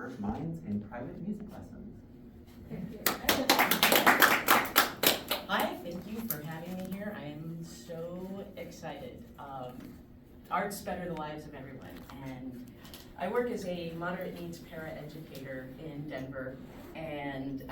Heart, Minds, and Private Music Lessons. Hi, thank you for having me here. I am so excited. Art's better the lives of everyone, and I work as a moderate needs paraeducator in Denver and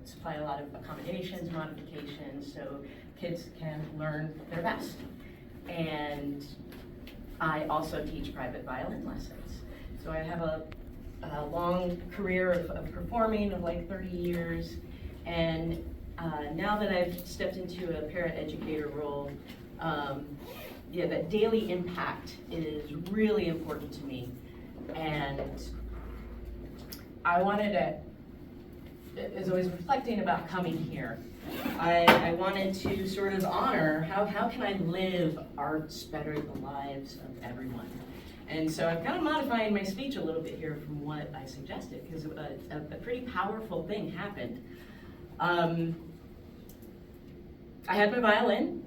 supply a lot of accommodations, modifications, so kids can learn their best. And I also teach private violin lessons. So I have a long career of performing of like 30 years, and now that I've stepped into a paraeducator role, that daily impact is really important to me. And I wanted to, as I was reflecting about coming here, I wanted to sort of honor how can I live arts better the lives of everyone. And so I'm kind of modifying my speech a little bit here from what I suggested, because a pretty powerful thing happened. I had my violin,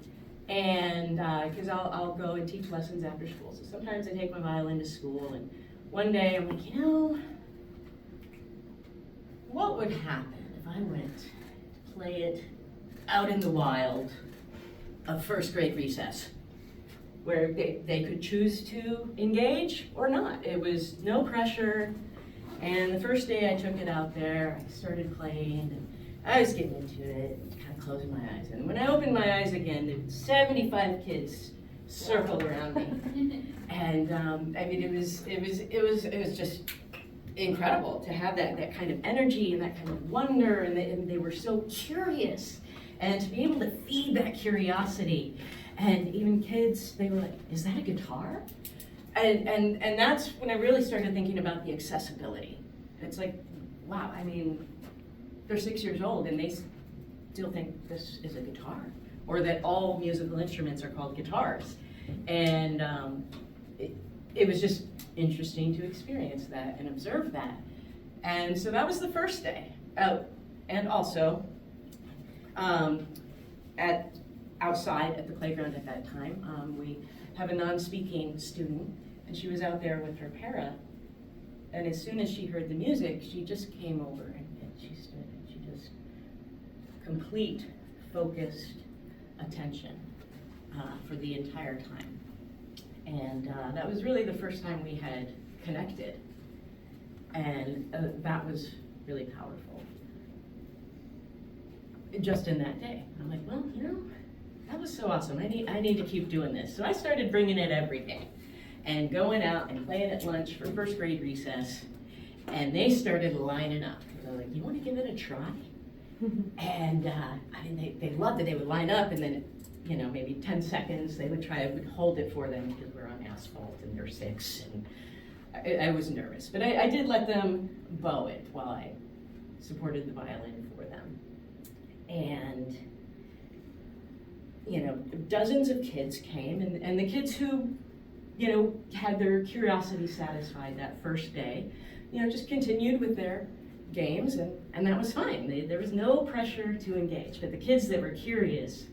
and because I'll go and teach lessons after school. So sometimes I take my violin to school, and one day I'm like, what would happen if I went to play it out in the wild of first grade recess, where they could choose to engage or not. It was no pressure, and the first day I took it out there, I started playing, and I was getting into it, kind of closing my eyes. And when I opened my eyes again, there were 75 kids circled around me. And I mean, it was just incredible to have that kind of energy and that kind of wonder, and they were so curious. And to be able to feed that curiosity. And even kids, they were like, is that a guitar? And that's when I really started thinking about the accessibility. It's like, wow, I mean, they're 6 years old and they still think this is a guitar, or that all musical instruments are called guitars. And it was just interesting to experience that and observe that. And so that was the first day. And also, outside at the playground at that time, we have a non-speaking student, and she was out there with her para, and as soon as she heard the music, she just came over and she stood and she just complete focused attention for the entire time. And that was really the first time we had connected, and that was really powerful. Just in that day, I'm like, well, that was so awesome. I need to keep doing this. So I started bringing it every day and going out and playing at lunch for first grade recess, and they started lining up. They're like, you want to give it a try? And I mean, they loved it. They would line up, and then, maybe 10 seconds, they would try. I would hold it for them because we're on asphalt and they're 6, and I was nervous. But I did let them bow it while I supported the violin for them. And, dozens of kids came, and the kids who, had their curiosity satisfied that first day, just continued with their games, and that was fine. There was no pressure to engage. But the kids that were curious,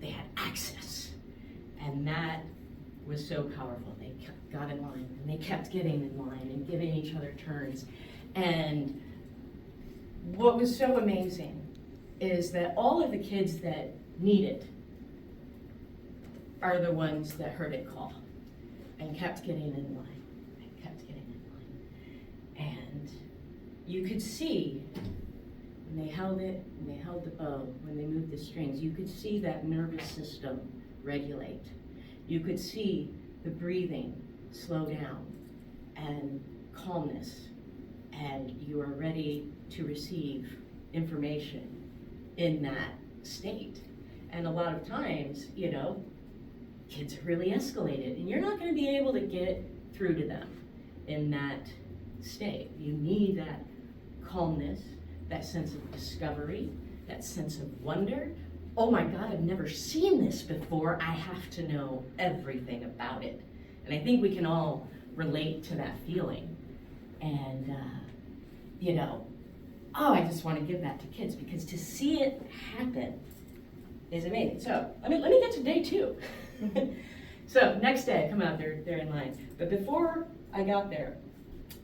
they had access, and that was so powerful. They got in line, and they kept getting in line and giving each other turns. And what was so amazing is that all of the kids that need it are the ones that heard it call and kept getting in line and kept getting in line. And you could see when they held it, when they held the bow, when they moved the strings, you could see that nervous system regulate. You could see the breathing slow down and calmness, and you are ready to receive information in that state. And a lot of times, kids are really escalated, and you're not going to be able to get through to them in that state. You need that calmness, that sense of discovery, that sense of wonder. Oh my God, I've never seen this before. I have to know everything about it. And I think we can all relate to that feeling. And, I just want to give that to kids, because to see it happen is amazing. So let me get to day 2. So next day, I come out, they're in line. But before I got there,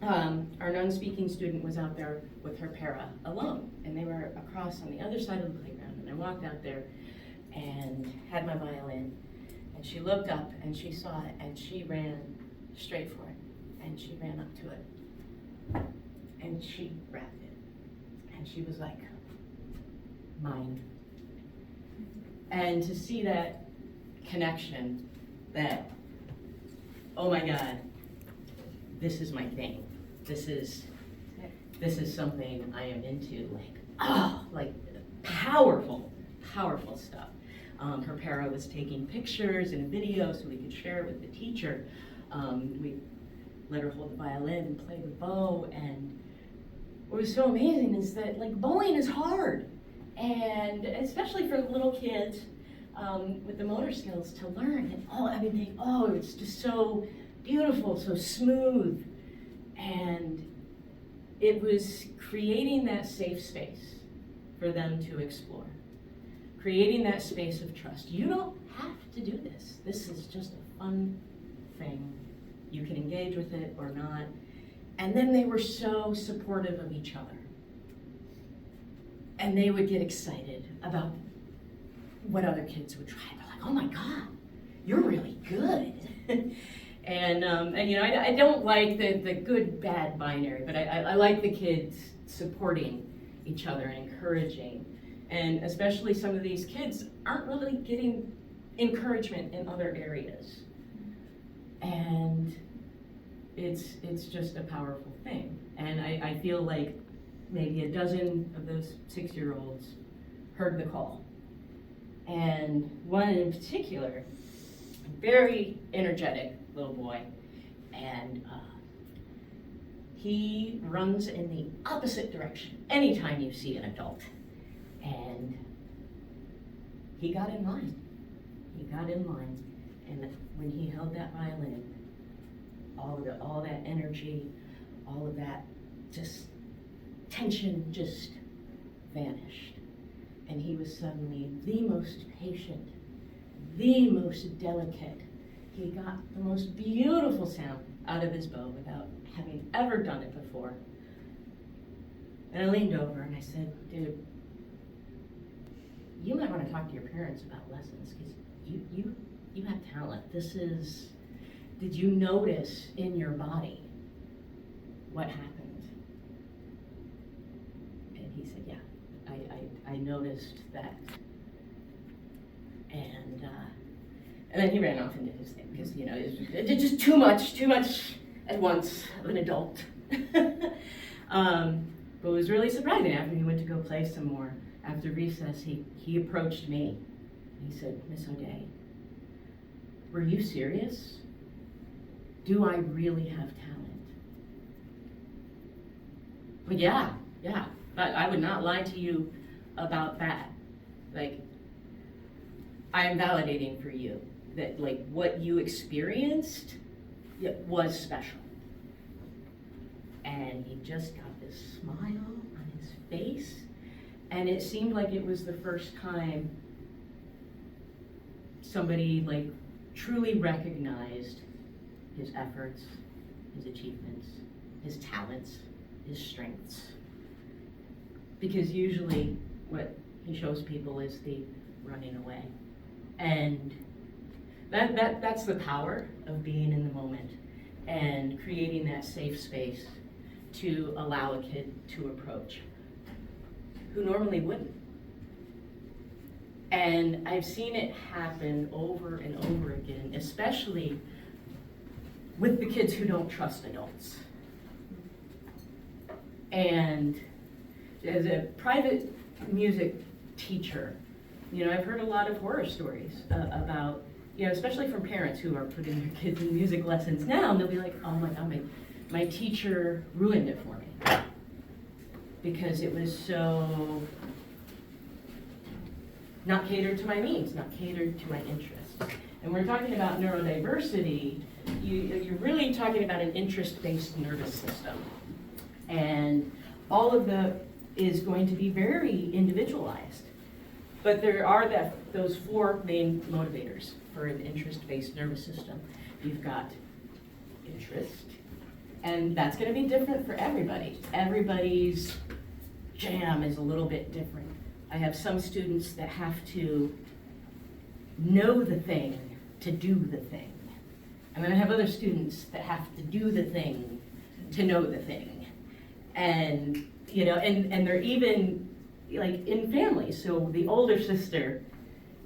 our non-speaking student was out there with her para alone, and they were across on the other side of the playground. And I walked out there and had my violin, and she looked up and she saw it, and she ran straight for it, and she ran up to it, and she grabbed it, and she was like, mine. And to see that connection, that, oh my God, this is my thing. This is something I am into, like powerful stuff. Her para was taking pictures and video so we could share it with the teacher. We let her hold the violin and play the bow, and what was so amazing is that bowing is hard, and especially for little kids with the motor skills to learn. And it's just so beautiful, so smooth, and it was creating that safe space for them to explore, creating that space of trust. You don't have to do this. This is just a fun thing. You can engage with it or not. And then they were so supportive of each other. And they would get excited about what other kids would try. They're like, oh my God, you're really good. And I don't like the good, bad binary, but I like the kids supporting each other and encouraging. And especially some of these kids aren't really getting encouragement in other areas. And it's just a powerful thing. And I feel like maybe a dozen of those 6-year-olds heard the call. And one in particular, very energetic little boy, and he runs in the opposite direction anytime you see an adult. And he got in line. And when he held that violin, all that energy, all of that just tension just vanished. And he was suddenly the most patient, the most delicate. He got the most beautiful sound out of his bow without having ever done it before. And I leaned over and I said, dude, you might want to talk to your parents about lessons, because you have talent. Did you notice in your body what happened? And he said, yeah, I noticed that. And then he ran off and did his thing, because it did just too much at once of an adult. But it was really surprising. After he went to go play some more, after recess, he approached me. He said, Miss O'Day, were you serious? Do I really have talent? But yeah, but I would not lie to you about that. I am validating for you that what you experienced, it was special. And he just got this smile on his face, and it seemed like it was the first time somebody truly recognized his efforts, his achievements, his talents, his strengths. Because usually what he shows people is the running away. And that's the power of being in the moment and creating that safe space to allow a kid to approach who normally wouldn't. And I've seen it happen over and over again, especially with the kids who don't trust adults. And as a private music teacher, I've heard a lot of horror stories about, especially from parents who are putting their kids in music lessons now, and they'll be like, oh my God, my teacher ruined it for me. Because it was so not catered to my needs, not catered to my interests. And we're talking about neurodiversity, you're really talking about an interest-based nervous system. And all of is going to be very individualized. But there are those 4 main motivators for an interest-based nervous system. You've got interest, And that's gonna be different for everybody. Everybody's jam is a little bit different. I have some students that have to know the thing to do the thing. And then I have other students that have to do the thing to know the thing. And, you know, and they're even like in families. So the older sister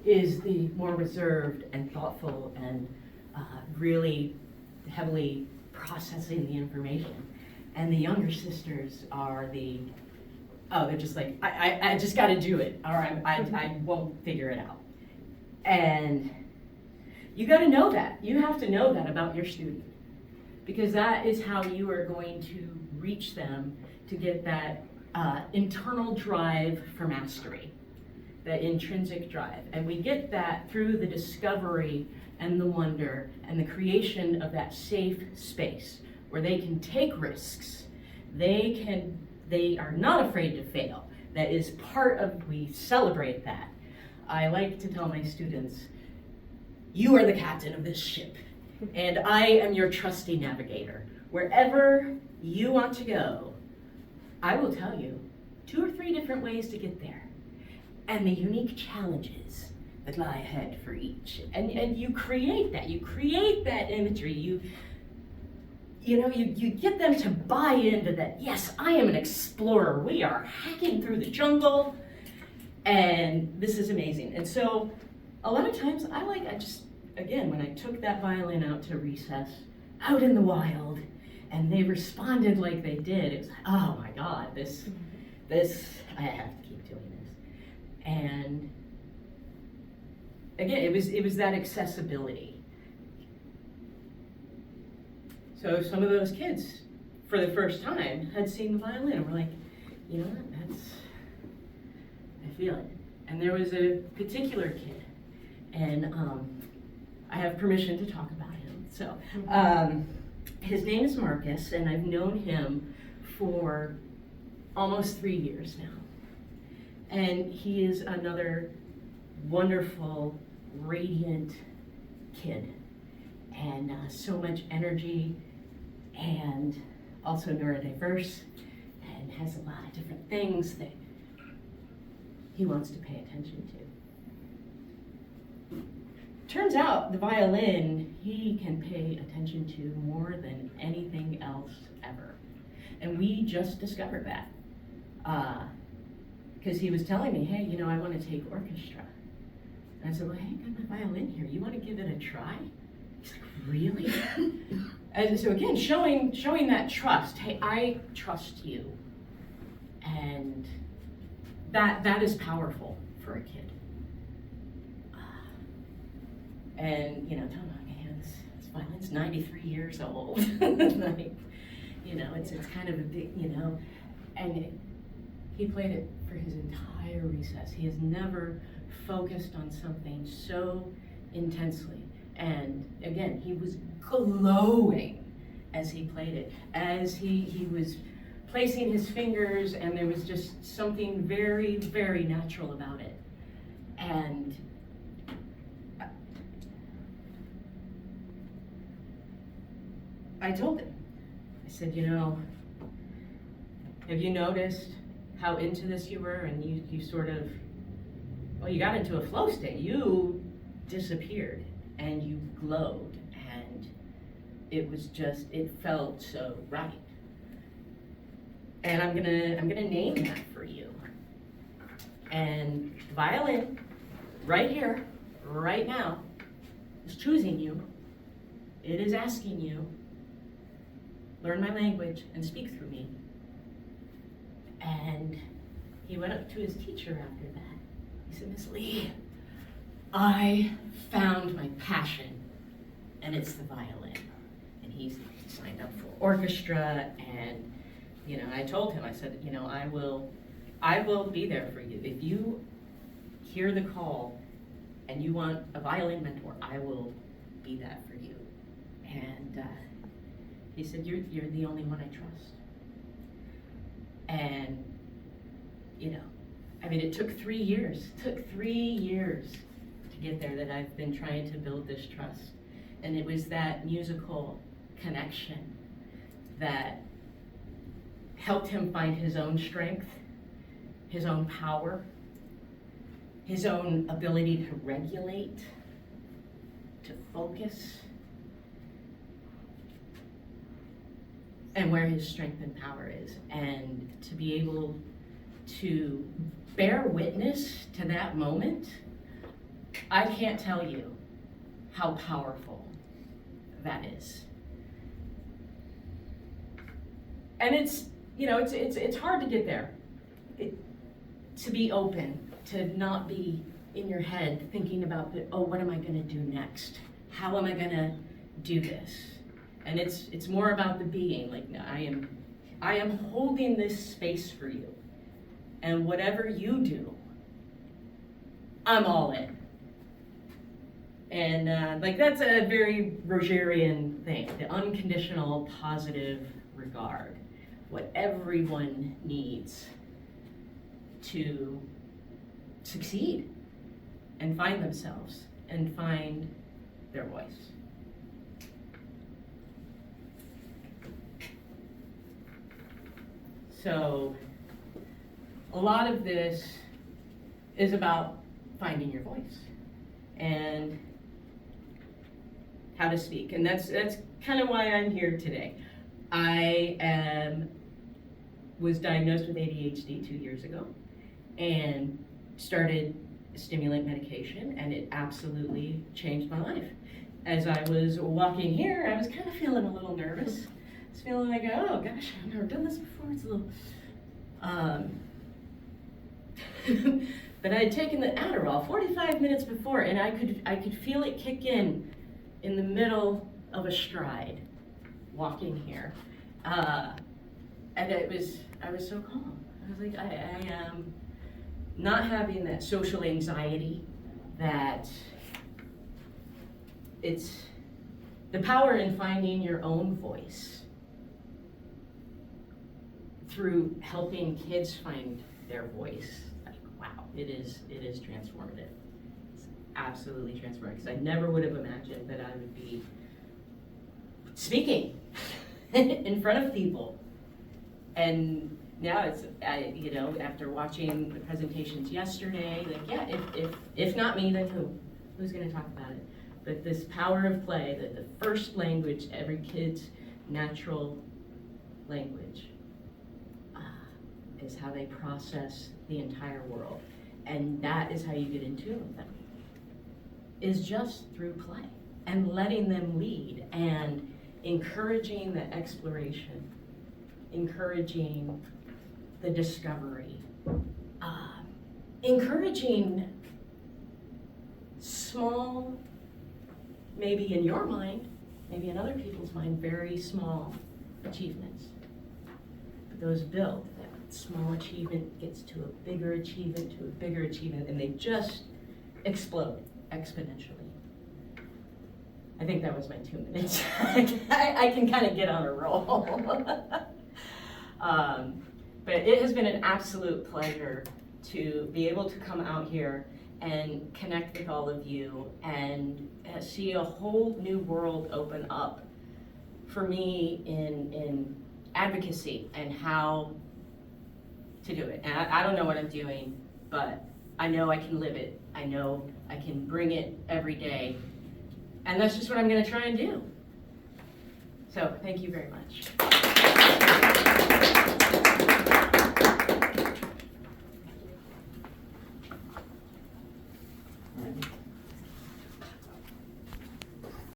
is the more reserved and thoughtful and really heavily processing the information. And the younger sisters are they're just like, I just gotta do it, or I won't figure it out. And you gotta know that. You have to know that about your student, because that is how you are going to reach them to get that internal drive for mastery, that intrinsic drive. And we get that through the discovery and the wonder and the creation of that safe space where they can take risks. They are not afraid to fail. That is part of, we celebrate that. I like to tell my students, you are the captain of this ship, and I am your trusty navigator. Wherever you want to go, I will tell you 2 or 3 different ways to get there, and the unique challenges that lie ahead for each. And you create that imagery. You get them to buy into that, yes, I am an explorer. We are hacking through the jungle, and this is amazing. And so a lot of times again, when I took that violin out to recess, out in the wild, and they responded like they did, it was like, oh my God, this, I have to keep doing this. And again, it was that accessibility. So some of those kids, for the first time, had seen the violin and were like, you know what, I feel it. And there was a particular kid, and I have permission to talk about him. So his name is Marcus, and I've known him for almost 3 years now. And he is another wonderful, radiant kid, and so much energy, and also neurodiverse, and has a lot of different things that he wants to pay attention to. Turns out the violin he can pay attention to more than anything else ever. And we just discovered that. Because he was telling me, hey, I want to take orchestra. And I said, well, hey, I got my violin here. You want to give it a try? He's like, really? And so again, showing that trust. Hey, I trust you. And that is powerful for a kid. And tell him, man, this violin's 93 years old. Like, it's kind of a big, and he played it for his entire recess. He has never focused on something so intensely. And again, he was glowing as he played it, as he was placing his fingers, and there was just something very, very natural about it. And I told him, I said, have you noticed how into this you were, and you sort of, you got into a flow state. You disappeared and you glowed, and it felt so right. And I'm gonna name that for you. And violin, right here, right now, is choosing you. It is asking you, learn my language and speak through me. And he went up to his teacher after that. He said, Miss Lee, I found my passion, and it's the violin. And he's signed up for orchestra, and I told him, I said, I will be there for you. If you hear the call and you want a violin mentor, I will be that for you. And he said, you're the only one I trust. And, it took 3 years. It took 3 years to get there, that I've been trying to build this trust. And it was that musical connection that helped him find his own strength, his own power, his own ability to regulate, to focus, and where his strength and power is, and to be able to bear witness to that moment. I can't tell you how powerful that is. And it's, you know, it's hard to get there. To be open, to not be in your head thinking about, oh, what am I gonna do next? How am I gonna do this? And it's more about the being, like, I am holding this space for you. And whatever you do, I'm all in. And like, that's a very Rogerian thing, the unconditional positive regard, what everyone needs to succeed and find themselves and find their voice. So a lot of this is about finding your voice and how to speak, and that's kind of why I'm here today. I was diagnosed with ADHD 2 years ago and started stimulant medication, and it absolutely changed my life. As I was walking here, I was kind of feeling a little nervous. I was feeling like, oh gosh, I've never done this before. It's a little, but I had taken the Adderall 45 minutes before, and I could feel it kick in the middle of a stride, walking here, and I was so calm. I was like, I am not having that social anxiety, that it's the power in finding your own voice through helping kids find their voice. Like, wow, it is transformative. It's absolutely transformative, because I never would have imagined that I would be speaking in front of people. And now it's, you know, after watching the presentations yesterday, like, yeah, if not me, then who? Who's gonna talk about it? But this power of play, that the first language, every kid's natural language, is how they process the entire world. And that is how you get in tune with them, is just through play and letting them lead and encouraging the exploration, encouraging the discovery, encouraging small, maybe in your mind, maybe in other people's mind, very small achievements. But those build, that small achievement gets to a bigger achievement, to a bigger achievement, and they just explode exponentially. I think that was my 2 minutes. I can kind of get on a roll. But it has been an absolute pleasure to be able to come out here and connect with all of you and see a whole new world open up for me in advocacy and how to do it. And I don't know what I'm doing, but I know I can live it. I know I can bring it every day. And that's just what I'm going to try and do. So thank you very much. All right.